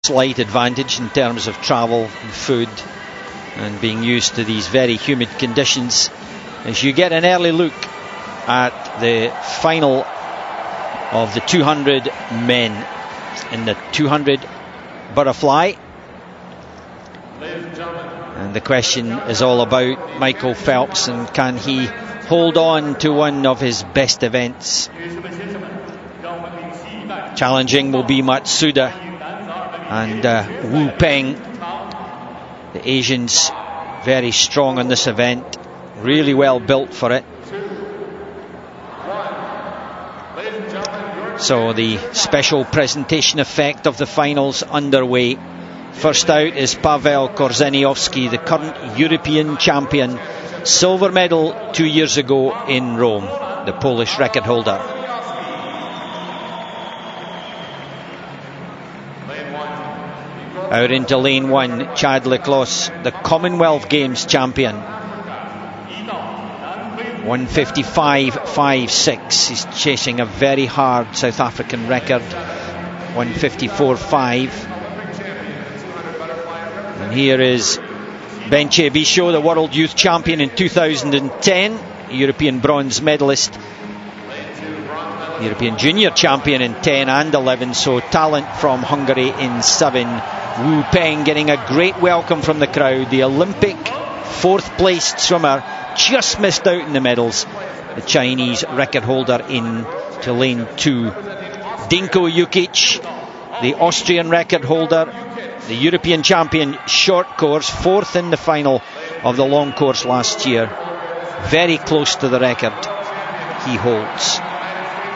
slight advantage in terms of travel and food and being used to these very humid conditions, as you get an early look at the final of the 200 men in the 200 butterfly. And the question is all about Michael Phelps, and can he hold on to one of his best events? Challenging will be Matsuda and Wu Peng. The Asians very strong on this event, really well built for it. So the special presentation effect of the finals underway. First out is Paweł Korzeniowski, the current European champion, silver medal 2 years ago in Rome, the Polish record holder. Out into lane one, Chad Leclos, the Commonwealth Games champion. 155.56. He's chasing a very hard South African record, 154.5. And here is Benche Bichot, the World Youth Champion in 2010, European bronze medalist, European Junior Champion in 10 and 11, so talent from Hungary in 7. Wu Peng getting a great welcome from the crowd. The Olympic fourth placed swimmer, just missed out in the medals. The Chinese record holder in to lane 2. Dinko Jukic, the Austrian record holder, the European champion short course, fourth in the final of the long course last year. Very close to the record he holds.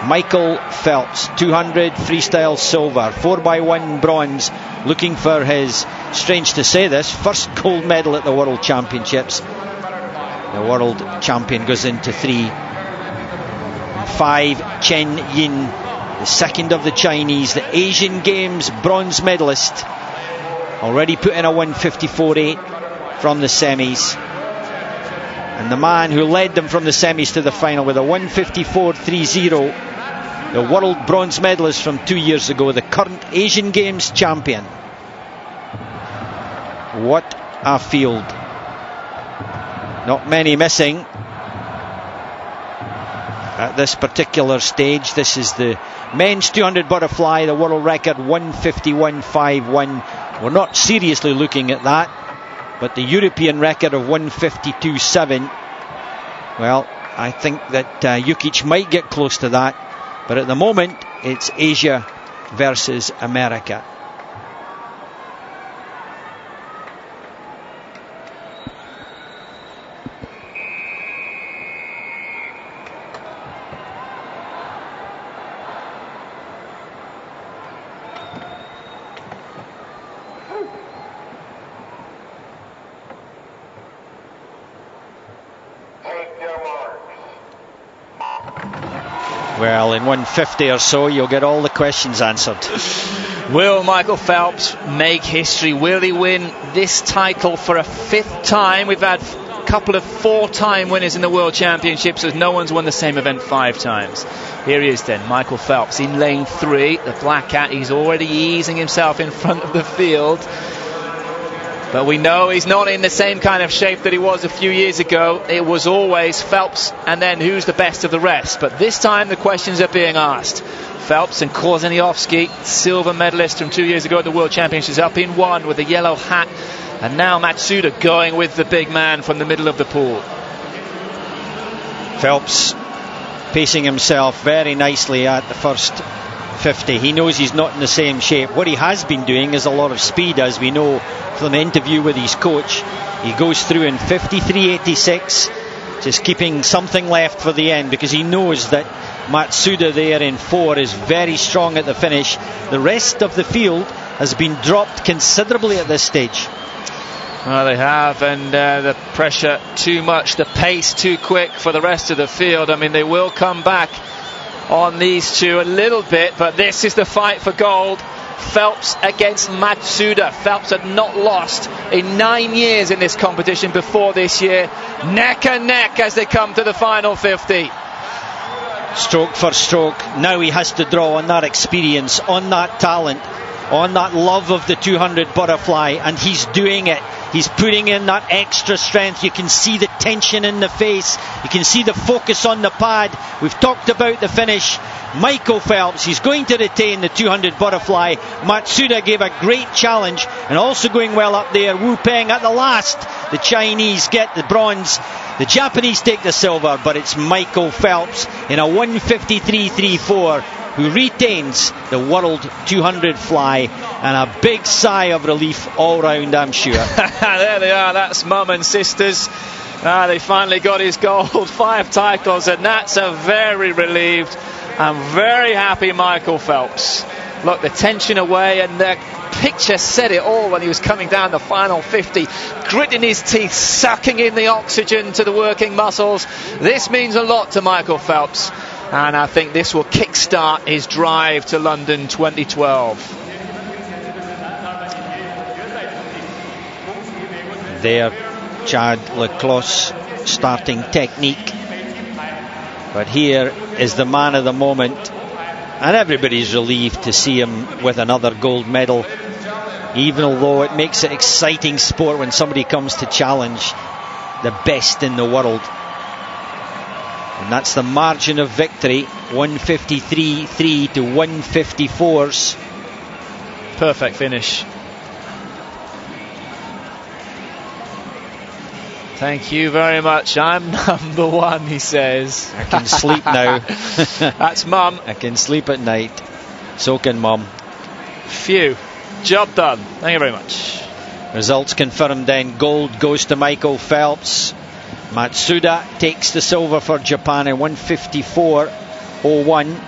Michael Phelps, 200 freestyle silver, 4x1 bronze, looking for his, strange to say this, first gold medal at the World Championships. The world champion goes into 3. 5, Chen Yin, the second of the Chinese, the Asian Games bronze medalist, already put in a 154.8 from the semis. And the man who led them from the semis to the final with a 154.30, the world bronze medalist from 2 years ago, the current Asian Games champion. What a field. Not many missing at this particular stage. This is the men's 200 butterfly, the world record 151.51. We're not seriously looking at that, but the European record of 152.7, well, I think that Jukic might get close to that, but at the moment it's Asia versus America. Well, in 150 or so, you'll get all the questions answered. Will Michael Phelps make history? Will he win this title for a 5th time? We've had a couple of 4-time winners in the World Championships, as no one's won the same event 5 times. Here he is then, Michael Phelps in lane 3. The black hat, he's already easing himself in front of the field. But we know he's not in the same kind of shape that he was a few years ago. It was always Phelps and then who's the best of the rest. But this time the questions are being asked. Phelps and Korzeniowski, silver medalist from 2 years ago at the World Championships, up in 1 with a yellow hat. And now Matsuda going with the big man from the middle of the pool. Phelps pacing himself very nicely at the first 50. He knows he's not in the same shape. What he has been doing is a lot of speed, as we know from the interview with his coach. He goes through in 53.86, just keeping something left for the end, because he knows that Matsuda there in 4 is very strong at the finish. The rest of the field has been dropped considerably at this stage. Well, they have, and the pressure too much, the pace too quick for the rest of the field. I mean, they will come back on these two a little bit, but this is the fight for gold. Phelps against Matsuda. Phelps had not lost in 9 years in this competition before this year. Neck and neck as they come to the final 50. Stroke for stroke. Now he has to draw on that experience, on that talent. on that love of the 200 butterfly, and he's doing it. He's putting in that extra strength. You can see the tension in the face. You can see the focus on the pad. We've talked about the finish. Michael Phelps, he's going to retain the 200 butterfly. Matsuda gave a great challenge, and also going well up there. Wu Peng at the last. The Chinese get the bronze. The Japanese take the silver, but it's Michael Phelps in a 1:53.34 who retains the World 200 fly, and a big sigh of relief all round, I'm sure. There they are, that's mum and sisters. They finally got his gold, 5 titles, and that's a very relieved and very happy Michael Phelps. Look, the tension away, and the picture said it all when he was coming down the final 50, gritting his teeth, sucking in the oxygen to the working muscles. This means a lot to Michael Phelps, and I think this will kickstart his drive to London 2012. There, Chad Leclos starting technique, but here is the man of the moment, and everybody's relieved to see him with another gold medal, even although it makes it exciting sport when somebody comes to challenge the best in the world. And that's the margin of victory, 1:53.3 to 1:54's. Perfect finish. Thank you very much. I'm number one, he says. I can sleep now. That's mum. I can sleep at night. So can mum. Phew. Job done. Thank you very much. Results confirmed then. Gold goes to Michael Phelps. Matsuda takes the silver for Japan in 1:54.01.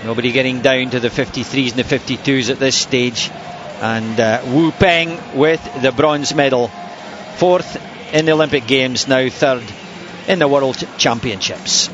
Nobody getting down to the 53s and the 52s at this stage. And Wu Peng with the bronze medal. 4th in the Olympic Games, now 3rd in the World Championships.